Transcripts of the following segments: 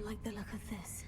like the look of this.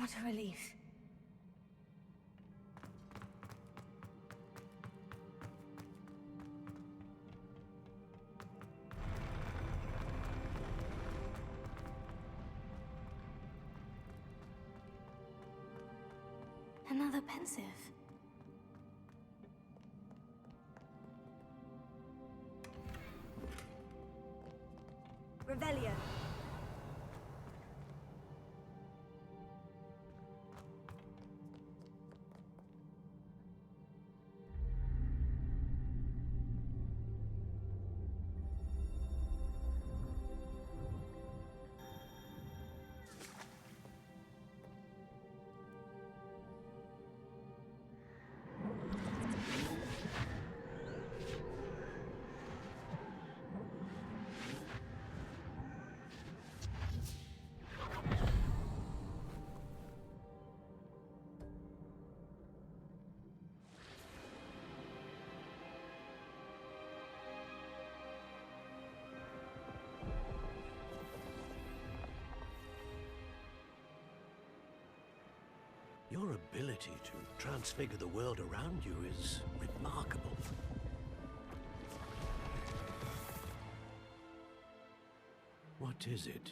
What a relief. Another pensive. Revelio. Your ability to transfigure the world around you is remarkable. What is it?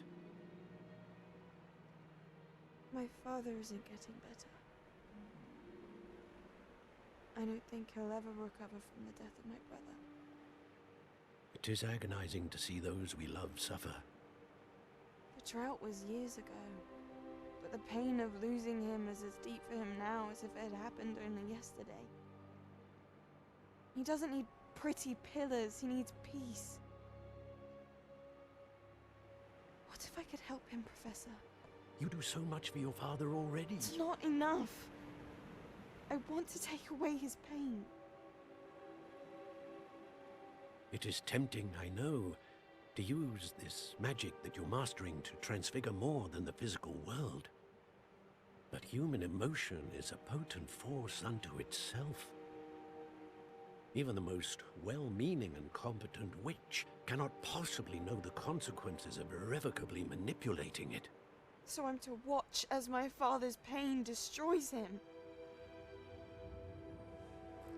My father isn't getting better. I don't think he'll ever recover from the death of my brother. It is agonizing to see those we love suffer. The drought was years ago, but the pain of losing him is as deep for him now as if it had happened only yesterday. He doesn't need pretty pillars, he needs peace. What if I could help him, Professor? You do so much for your father already. It's not enough. I want to take away his pain. It is tempting, I know, to use this magic that you're mastering to transfigure more than the physical world. But human emotion is a potent force unto itself. Even the most well-meaning and competent witch cannot possibly know the consequences of irrevocably manipulating it. So I'm to watch as my father's pain destroys him.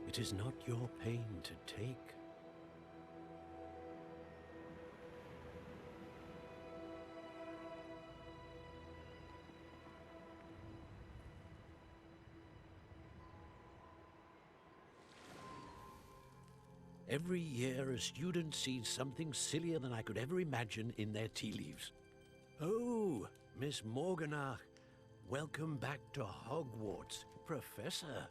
It is not your pain to take. Every year, a student sees something sillier than I could ever imagine in their tea leaves. Oh, Miss Morganach, welcome back to Hogwarts, Professor.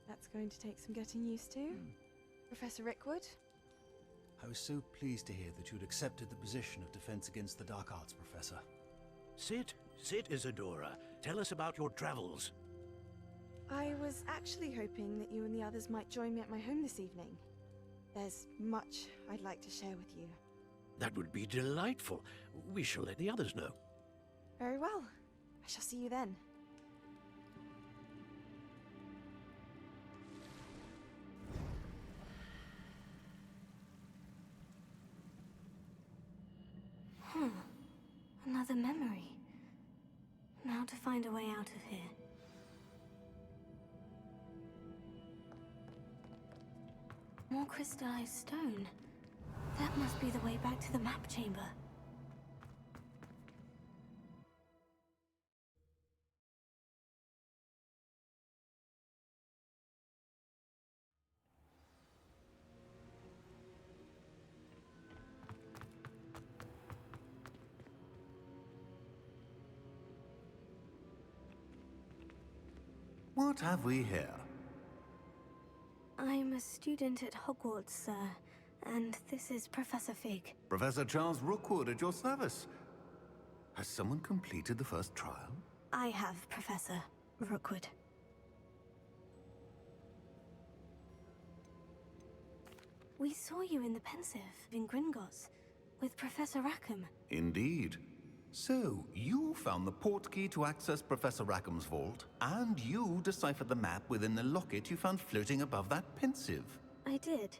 That's going to take some getting used to. Professor Rickwood? I was so pleased to hear that you'd accepted the position of Defense Against the Dark Arts, Professor. Sit, Isadora. Tell us about your travels. I was actually hoping that you and the others might join me at my home this evening. There's much I'd like to share with you. That would be delightful. We shall let the others know. Very well. I shall see you then. Another memory. Now to find a way out of here. More crystallized stone. That must be the way back to the map chamber. What have we here? I'm a student at Hogwarts, sir, and this is Professor Fig. Professor Charles Rookwood at your service. Has someone completed the first trial? I have, Professor Rookwood. We saw you in the Pensive in Gringotts with Professor Rackham. Indeed. So, you found the portkey to access Professor Rackham's vault, and you deciphered the map within the locket you found floating above that Pensive. I did.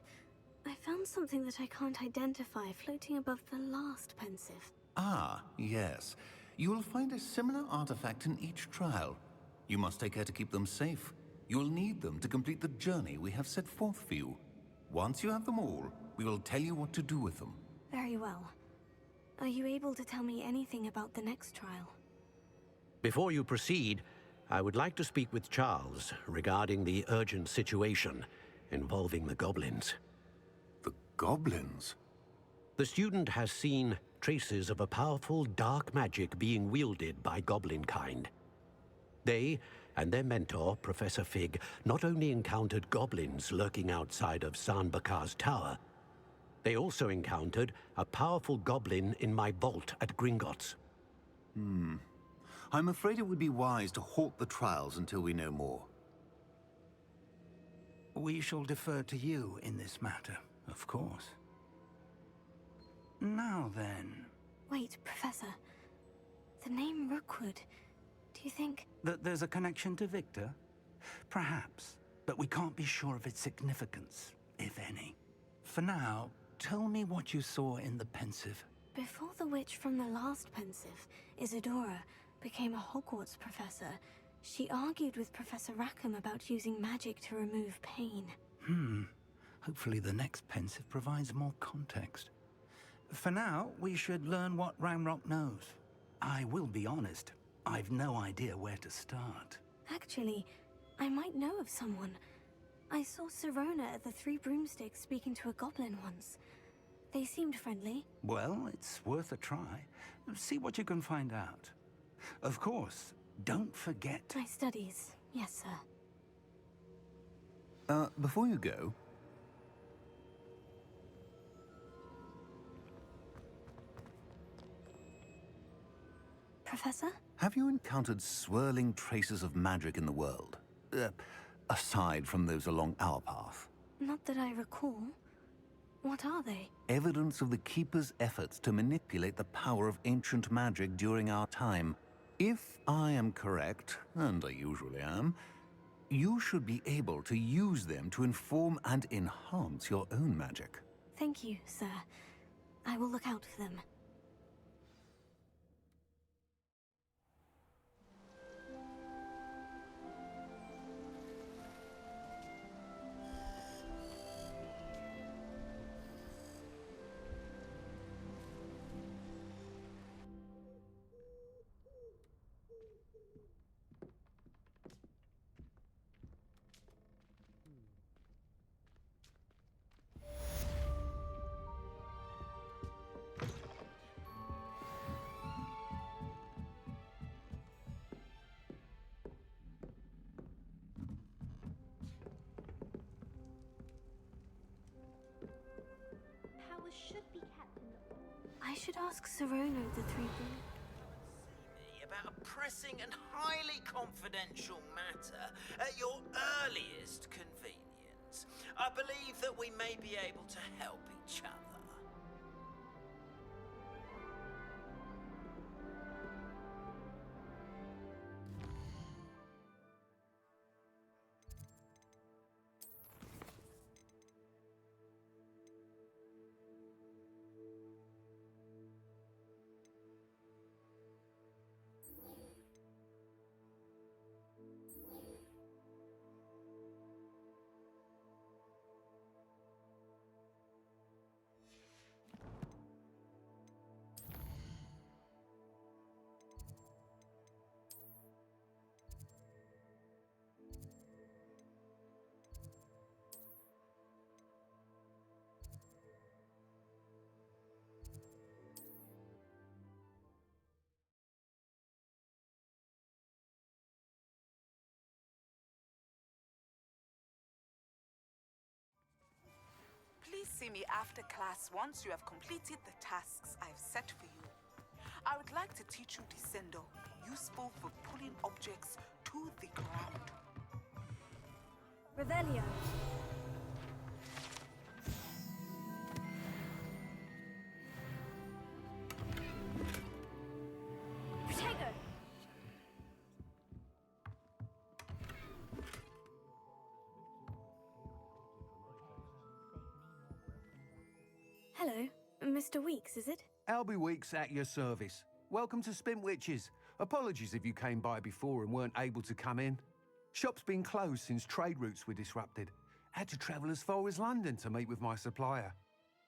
I found something that I can't identify floating above the last Pensive. Ah, yes. You will find a similar artifact in each trial. You must take care to keep them safe. You'll need them to complete the journey we have set forth for you. Once you have them all, we will tell you what to do with them. Very well. Are you able to tell me anything about the next trial? Before you proceed, I would like to speak with Charles regarding the urgent situation involving the goblins. The goblins? The student has seen traces of a powerful dark magic being wielded by goblin kind. They and their mentor, Professor Fig, not only encountered goblins lurking outside of Sanbakar's tower, they also encountered a powerful goblin in my vault at Gringotts. I'm afraid it would be wise to halt the trials until we know more. We shall defer to you in this matter, of course. Now then... Wait, Professor. The name Rookwood. Do you think... That there's a connection to Victor? Perhaps, but we can't be sure of its significance, if any. For now, tell me what you saw in the Pensive. Before the witch from the last Pensive, Isadora, became a Hogwarts professor, she argued with Professor Rackham about using magic to remove pain. Hopefully the next Pensive provides more context. For now, we should learn what Ranrock knows. I will be honest, I've no idea where to start. Actually, I might know of someone. I saw Sirona at the Three Broomsticks speaking to a goblin once. They seemed friendly. Well, it's worth a try. See what you can find out. Of course, don't forget... My studies, yes, sir. Before you go... Professor? Have you encountered swirling traces of magic in the world? Aside from those along our path? Not that I recall. What are they? Evidence of the Keeper's efforts to manipulate the power of ancient magic during our time. If I am correct, and I usually am, you should be able to use them to inform and enhance your own magic. Thank you, sir. I will look out for them. Should be kept in the... I should ask Sirona of the Three Broomsticks. About a pressing and highly confidential matter at your earliest convenience. I believe that we may be able to help each other. Please see me after class once you have completed the tasks I've set for you. I would like to teach you Descendo, useful for pulling objects to the ground. Revelio. Protego! Hello, Mr. Weeks, is it? Albie Weeks at your service. welcome to Spintwitches. Apologies if you came by before and weren't able to come in. Shop's been closed since trade routes were disrupted. Had to travel as far as London to meet with my supplier.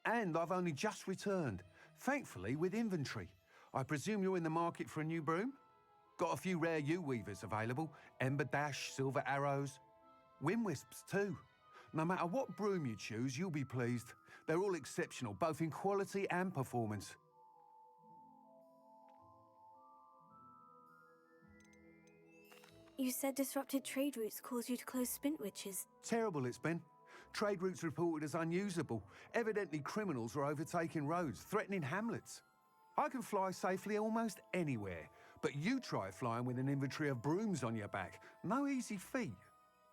And I've only just returned, thankfully with inventory. I presume you're in the market for a new broom? Got a few rare U-weavers available, Ember Dash, Silver Arrows, Wind Wisps too. No matter what broom you choose, you'll be pleased. They're all exceptional, both in quality and performance. You said disrupted trade routes caused you to close Spintwitches. Terrible it's been. Trade routes reported as unusable. Evidently criminals are overtaking roads, threatening hamlets. I can fly safely almost anywhere, but you try flying with an inventory of brooms on your back. No easy feat.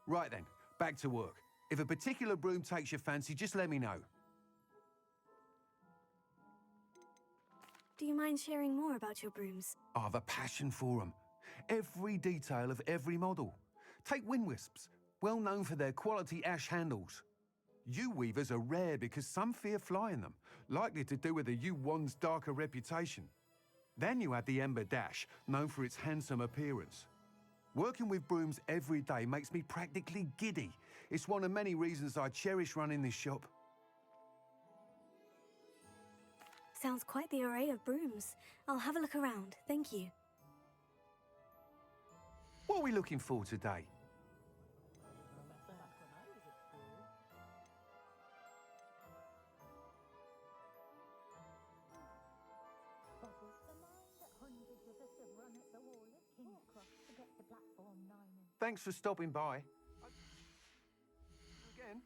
Right then, back to work. If a particular broom takes your fancy, just let me know. Do you mind sharing more about your brooms? I've a passion for them. Every detail of every model. Take Wind Wisps, well known for their quality ash handles. U-weavers are rare because some fear flying them, likely to do with the U-wand's darker reputation. Then you have the Ember Dash, known for its handsome appearance. Working with brooms every day makes me practically giddy. It's one of many reasons I cherish running this shop. Sounds quite the array of brooms. I'll have a look around, thank you. What are we looking for today? Thanks for stopping by. Again?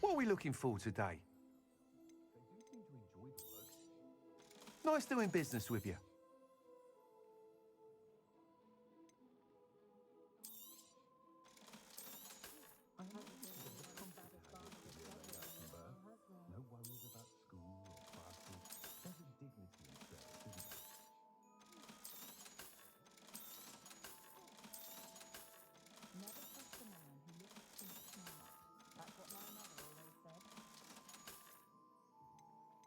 What are we looking for today? Nice doing business with you. No worries about school or classes. There's a dignity in service, isn't there? Never trust a man who looks too smart. That's what my mother always said.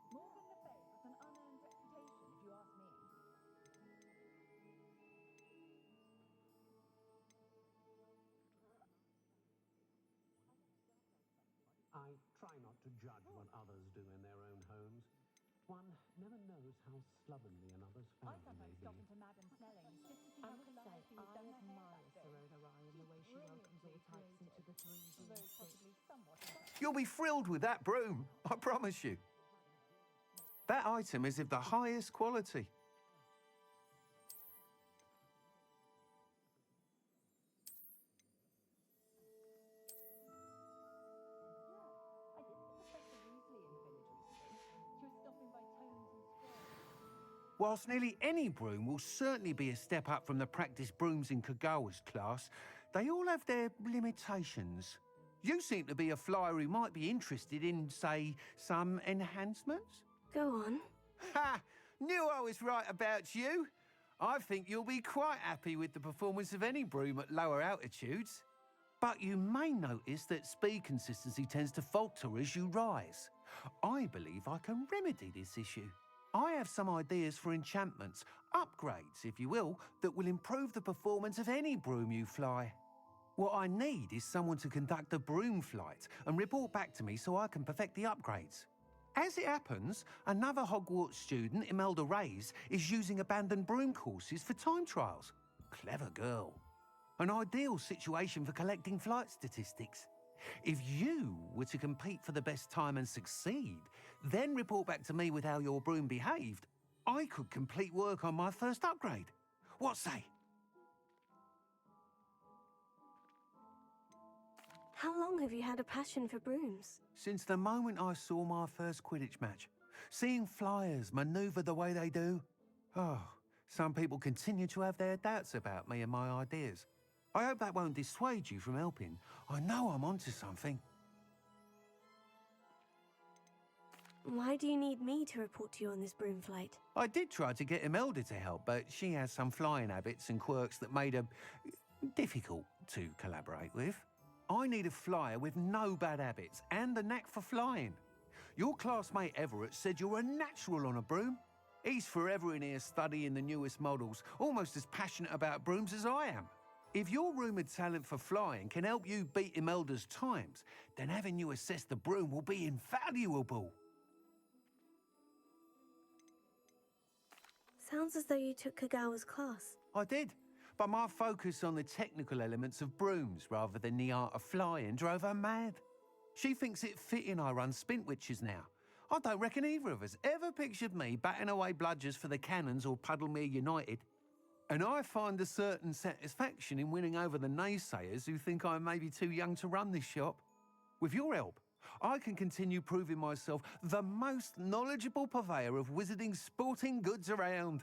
Morgan Le Fay has an unearned reputation, if you ask me. I try not to judge what others do in their own homes. One never knows how slovenly another's I family may sometimes be. stop into Madame Snelling's just to see I how must say, politely I you've done her hair admire that day. Serona Ryan, the way she welcomes all types into the 3D Although space. possibly somewhat impressive. You'll be thrilled with that broom, I promise you. That item is of the highest quality. I did see Professor Weasley in the village recently. She was stopping by Tomes and Square. Whilst nearly any broom will certainly be a step up from the practice brooms in Kagawa's class, they all have their limitations. You seem to be a flyer who might be interested in, say, some enhancements? Go on. Ha! Knew I was right about you. I think you'll be quite happy with the performance of any broom at lower altitudes. But you may notice that speed consistency tends to falter as you rise. I believe I can remedy this issue. I have some ideas for enchantments, upgrades, if you will, that will improve the performance of any broom you fly. What I need is someone to conduct a broom flight and report back to me so I can perfect the upgrades. As it happens, another Hogwarts student, Imelda Reyes, is using abandoned broom courses for time trials. Clever girl. An ideal situation for collecting flight statistics. If you were to compete for the best time and succeed, then report back to me with how your broom behaved, I could complete work on my first upgrade. What say? How long have you had a passion for brooms? Since the moment I saw my first Quidditch match. Seeing flyers manoeuvre the way they do. Oh, some people continue to have their doubts about me and my ideas. I hope that won't dissuade you from helping. I know I'm onto something. Why do you need me to report to you on this broom flight? I did try to get Imelda to help, but she has some flying habits and quirks that made her difficult to collaborate with. I need a flyer with no bad habits and a knack for flying. Your classmate Everett said you're a natural on a broom. He's forever in here studying the newest models, almost as passionate about brooms as I am. If your rumoured talent for flying can help you beat Imelda's times, then having you assess the broom will be invaluable. Sounds as though you took Kagawa's class. I did, but my focus on the technical elements of brooms rather than the art of flying drove her mad. She thinks it fitting I run Spintwitches now. I don't reckon either of us ever pictured me batting away bludgers for the Cannons or Puddlemere United. And I find a certain satisfaction in winning over the naysayers who think I may be too young to run this shop. With your help, I can continue proving myself the most knowledgeable purveyor of wizarding sporting goods around.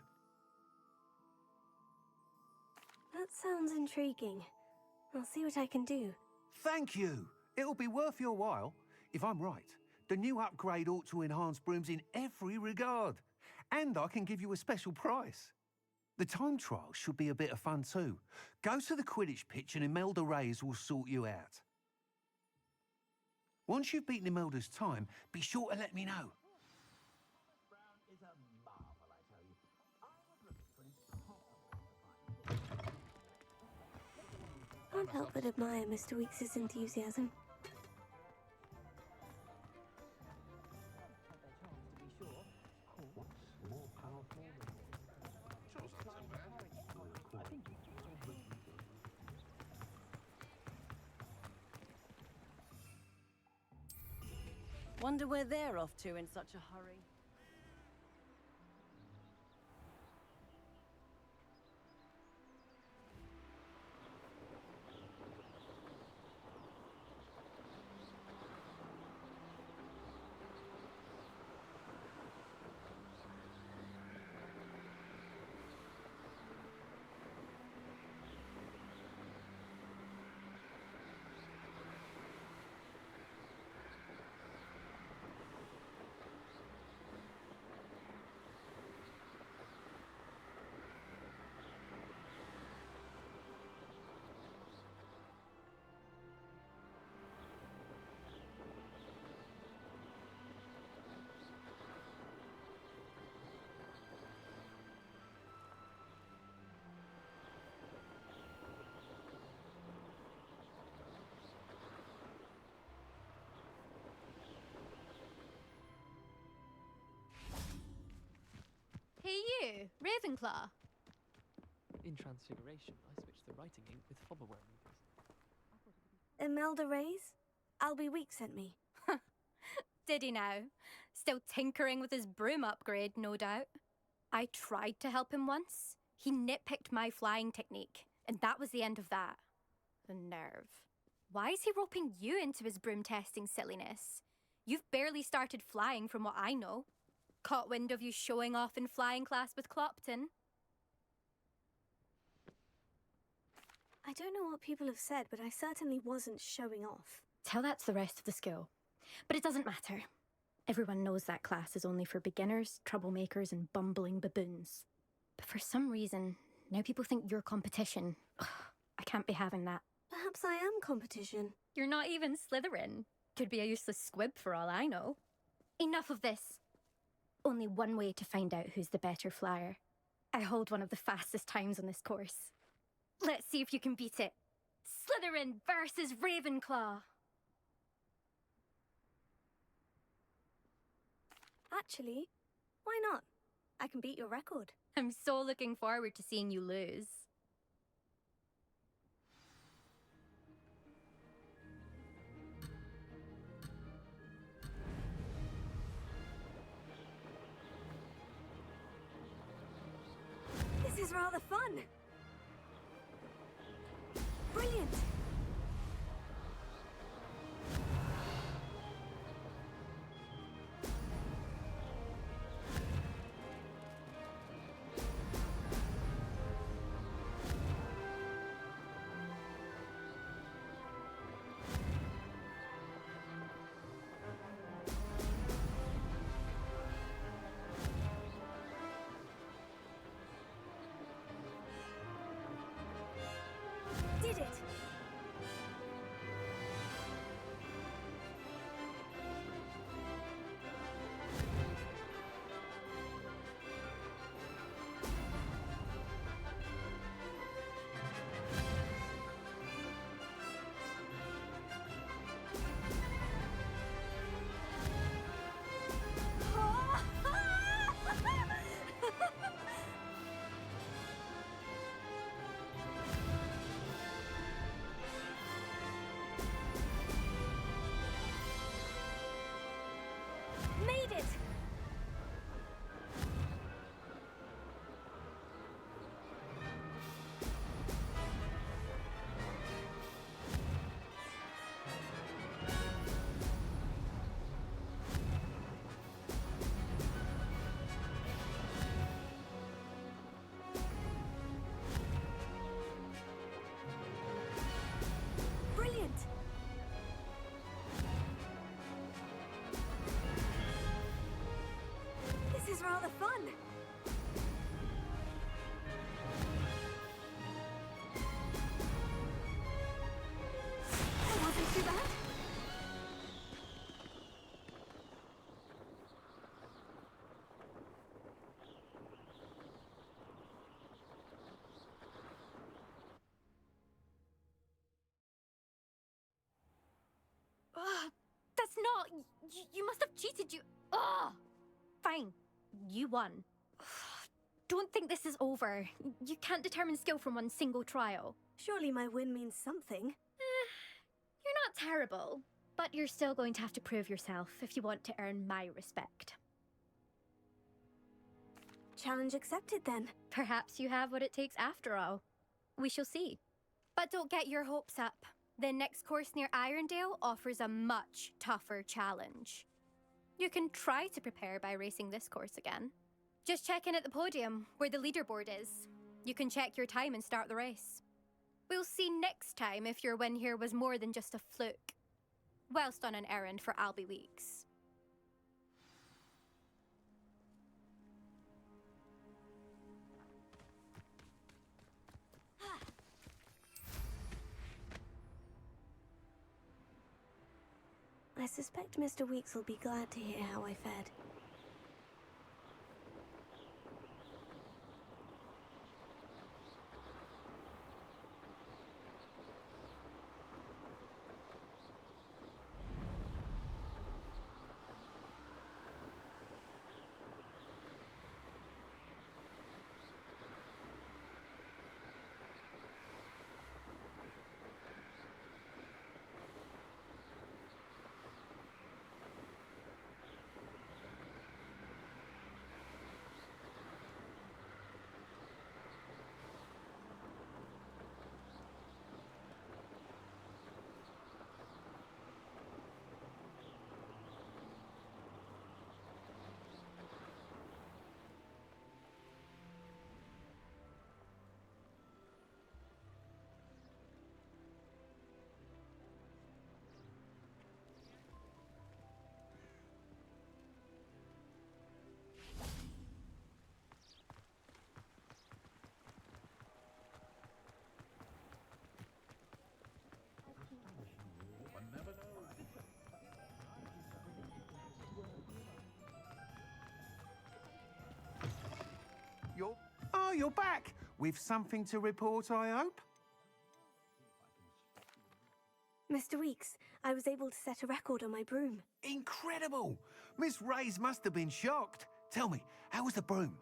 That sounds intriguing. I'll see what I can do. Thank you. It'll be worth your while. If I'm right, the new upgrade ought to enhance brooms in every regard. And I can give you a special price. The time trial should be a bit of fun too. Go to the Quidditch pitch and Imelda Reyes will sort you out. Once you've beaten Imelda's time, be sure to let me know. Brown is a marvel, I tell you. I was looking for Can't help but admire Mr. Weekes' enthusiasm. Wonder where they're off to in such a hurry. Hey you, Ravenclaw. In Transfiguration, I switched the writing ink with Fobberware readers. Imelda Reyes? Albie Week sent me. Did he now? Still tinkering with his broom upgrade, no doubt. I tried to help him once. He nitpicked my flying technique, and that was the end of that. The nerve. Why is he roping you into his broom testing silliness? You've barely started flying from what I know. Caught wind of you showing off in flying class with Clopton. I don't know what people have said, but I certainly wasn't showing off. Tell that to the rest of the school. But it doesn't matter. Everyone knows that class is only for beginners, troublemakers, and bumbling baboons. But for some reason, now people think you're competition. Ugh, I can't be having that. Perhaps I am competition. You're not even Slytherin. Could be a useless squib for all I know. Enough of this. Only one way to find out who's the better flyer. I hold one of the fastest times on this course. Let's see if you can beat it. Slytherin versus Ravenclaw. Actually, why not? I can beat your record. I'm so looking forward to seeing you lose. This is rather fun. Brilliant. Did it! Made it! Brilliant! This is rather fun. That wasn't too bad. Ugh, that's not... You must have cheated, you... Ugh! Fine. You won. Don't think this is over. You can't determine skill from one single trial. Surely my win means something. You're not terrible, but you're still going to have to prove yourself if you want to earn my respect. Challenge accepted then. Perhaps you have what it takes after all. We shall see. But don't get your hopes up. The next course near Irondale offers a much tougher challenge. You can try to prepare by racing this course again. Just check in at the podium, where the leaderboard is. You can check your time and start the race. We'll see next time if your win here was more than just a fluke. Whilst on an errand for Albie Weeks. I suspect Mr. Weeks will be glad to hear how I fared. You're back! With something to report, I hope? Mr. Weeks, I was able to set a record on my broom. Incredible! Miss Reyes must have been shocked. Tell me, how was the broom?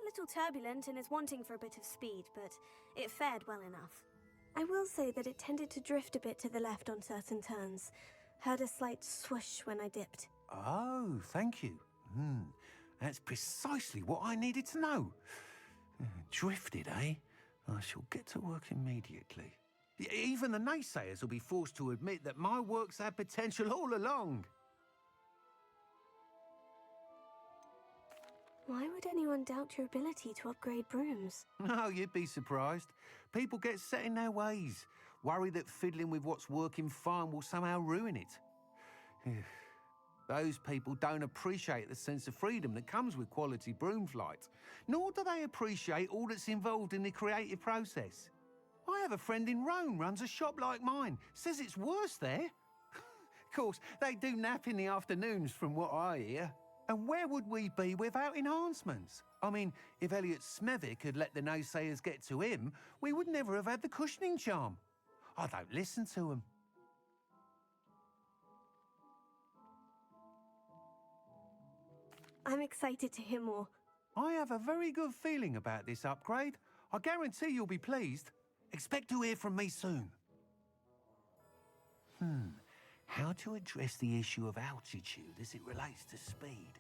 A little turbulent and is wanting for a bit of speed, but it fared well enough. I will say that it tended to drift a bit to the left on certain turns. Heard a slight swoosh when I dipped. Oh, thank you. That's precisely what I needed to know. Drifted, eh? I shall get to work immediately. Even the naysayers will be forced to admit that my work's had potential all along. Why would anyone doubt your ability to upgrade brooms? No, you'd be surprised. People get set in their ways, worry that fiddling with what's working fine will somehow ruin it. Those people don't appreciate the sense of freedom that comes with quality broom flight, nor do they appreciate all that's involved in the creative process. I have a friend in Rome runs a shop like mine, says it's worse there. Of course, they do nap in the afternoons from what I hear. And where would we be without enhancements? I mean, if Elliot Smethwick had let the naysayers get to him, we would never have had the cushioning charm. I don't listen to them. I'm excited to hear more. I have a very good feeling about this upgrade. I guarantee you'll be pleased. Expect to hear from me soon. How to address the issue of altitude as it relates to speed?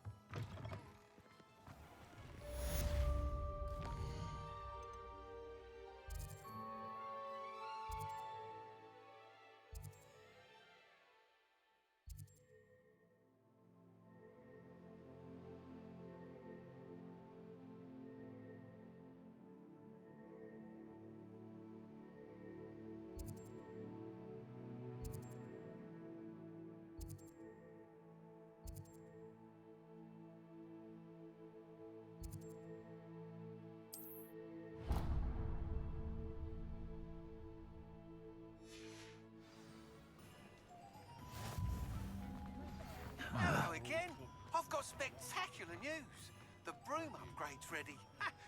Hello again. I've got spectacular news. The broom upgrade's ready.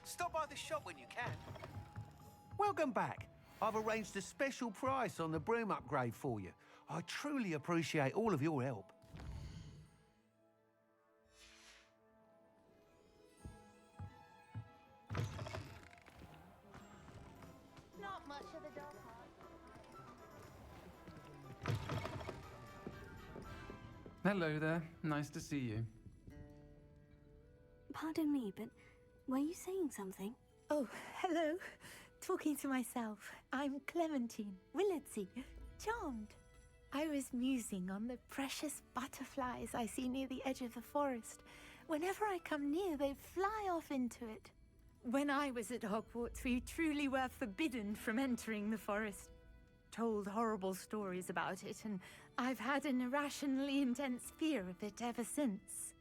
Stop by the shop when you can. Welcome back. I've arranged a special price on the broom upgrade for you. I truly appreciate all of your help. Not much of the dog part. Hello there. Nice to see you. Pardon me, but were you saying something? Oh, hello. Talking to myself. I'm Clementine Willardsey. Charmed. I was musing on the precious butterflies I see near the edge of the forest. Whenever I come near, they fly off into it. When I was at Hogwarts, we truly were forbidden from entering the forest. Told horrible stories about it, and I've had an irrationally intense fear of it ever since.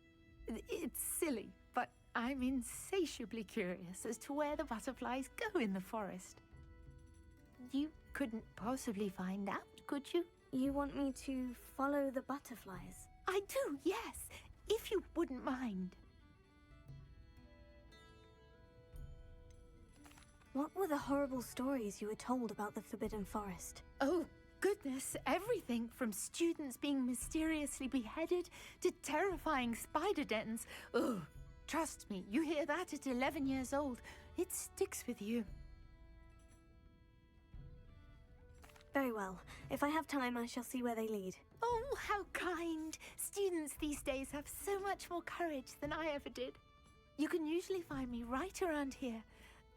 It's silly, but I'm insatiably curious as to where the butterflies go in the forest. You couldn't possibly find out, could you? You want me to follow the butterflies? I do, yes, if you wouldn't mind. What were the horrible stories you were told about the Forbidden Forest? Oh, goodness, everything from students being mysteriously beheaded to terrifying spider dens. Ugh, trust me, you hear that at 11 years old, it sticks with you. Very well. If I have time, I shall see where they lead. Oh, how kind! Students these days have so much more courage than I ever did. You can usually find me right around here.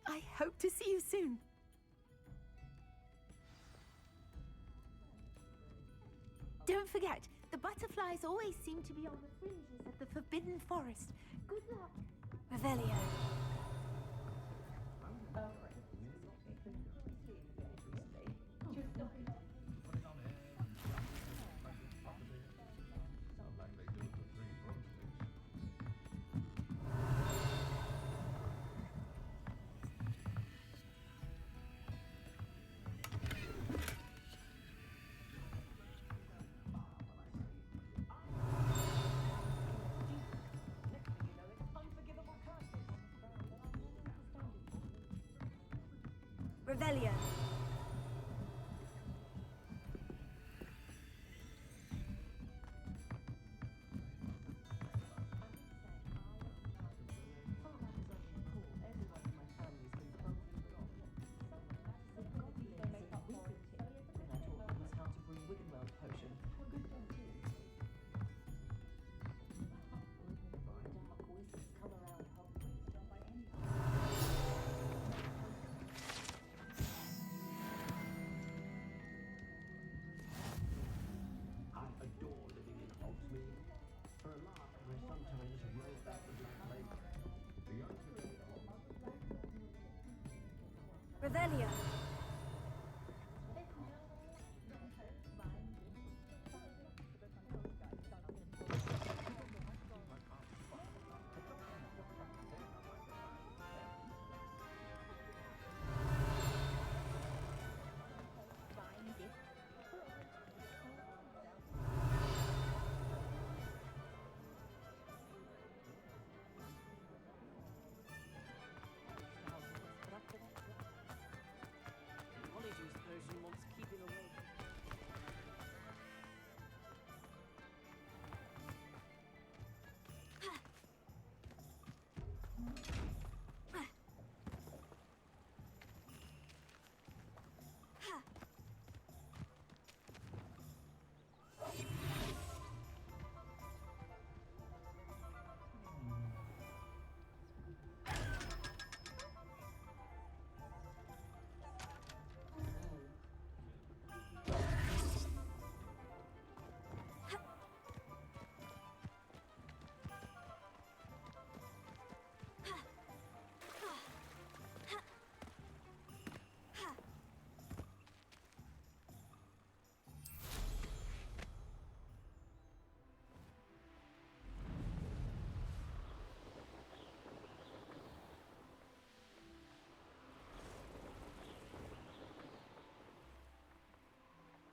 I hope to see you soon. Don't forget, the butterflies always seem to be on the fringes of the Forbidden Forest. Good luck. Revelio. Revelio. Revelio. Polyjuice potion wants keeping awake.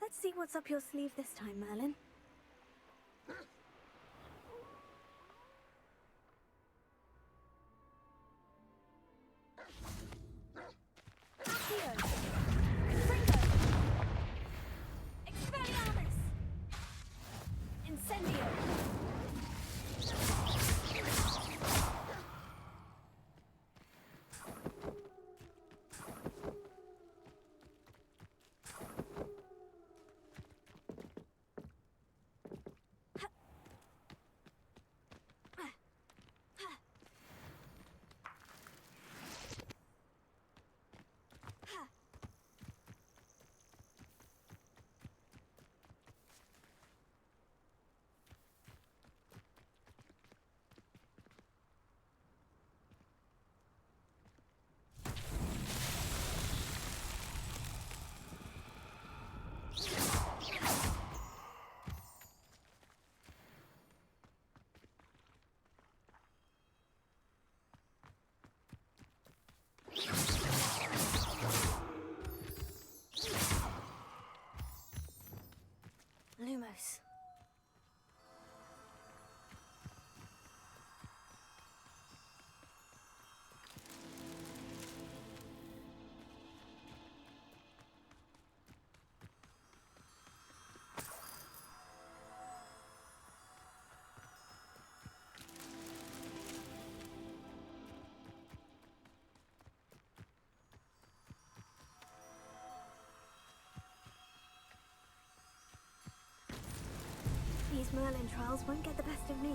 Let's see what's up your sleeve this time, Merlin. Accio! Fringo! Expelliarmus! Incendio! Lumos. These Merlin trials won't get the best of me.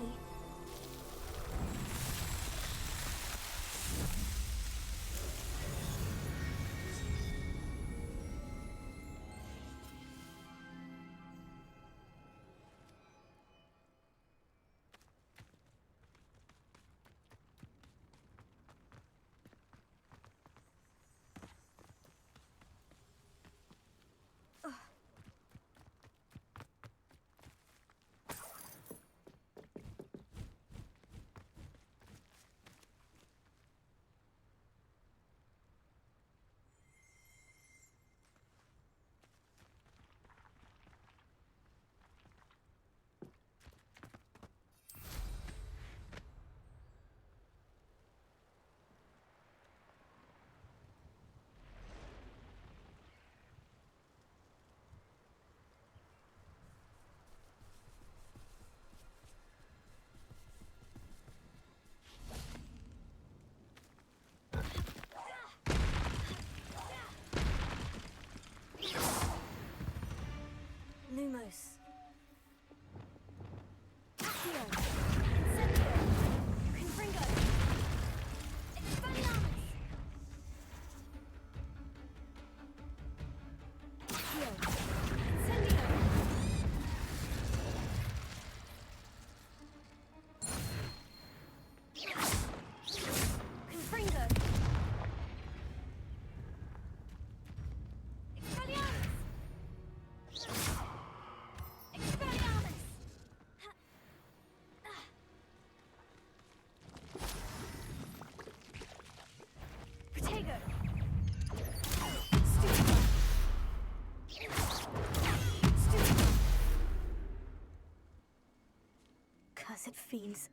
Accursed fiends.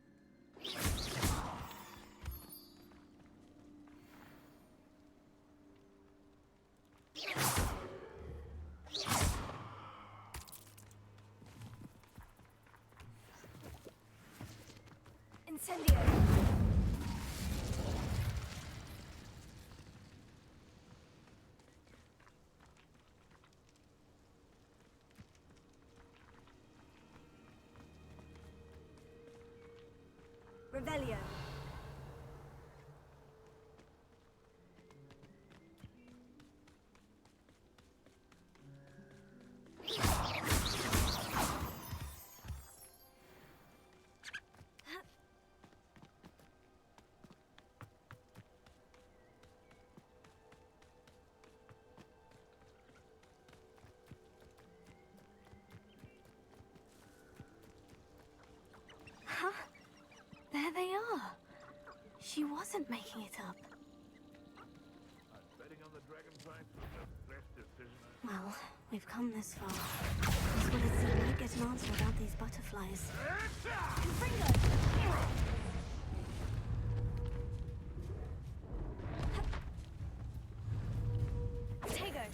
Incendio! Revelio. Huh? There they are. She wasn't making it up. Betting on the dragon fight was the best decision Well, we've come this far. This Willitsy might get an answer about these butterflies. Confringo! Tego!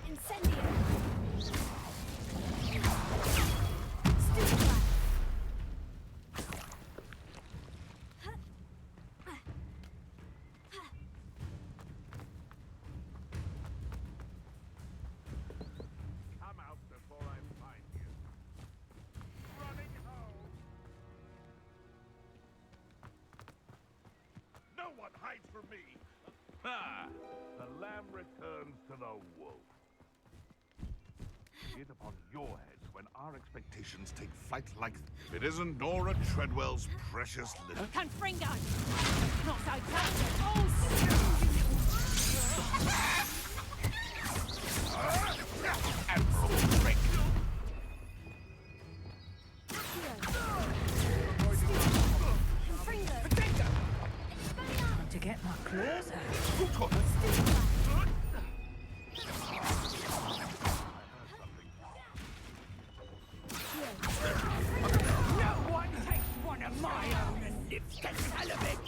Incendio! Stupefly! Come out before I find you. Running home. No one hides from me. Ha! The lamb returns to the wolf. Get upon your heads when our expectations take flight like... If it isn't Nora Treadwell's precious little... Confringo! Not so tough! Admirable trick! To get my claws out. Who taught us? No one takes one of my own and lives to tell of it!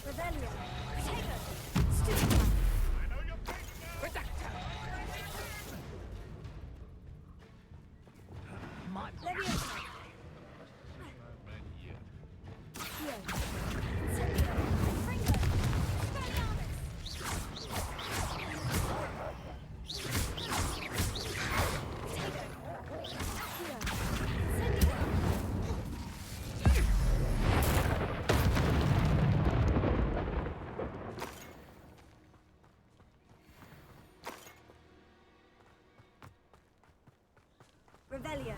Revelio! Tego! Stupefly! My Leviosa! Revelio!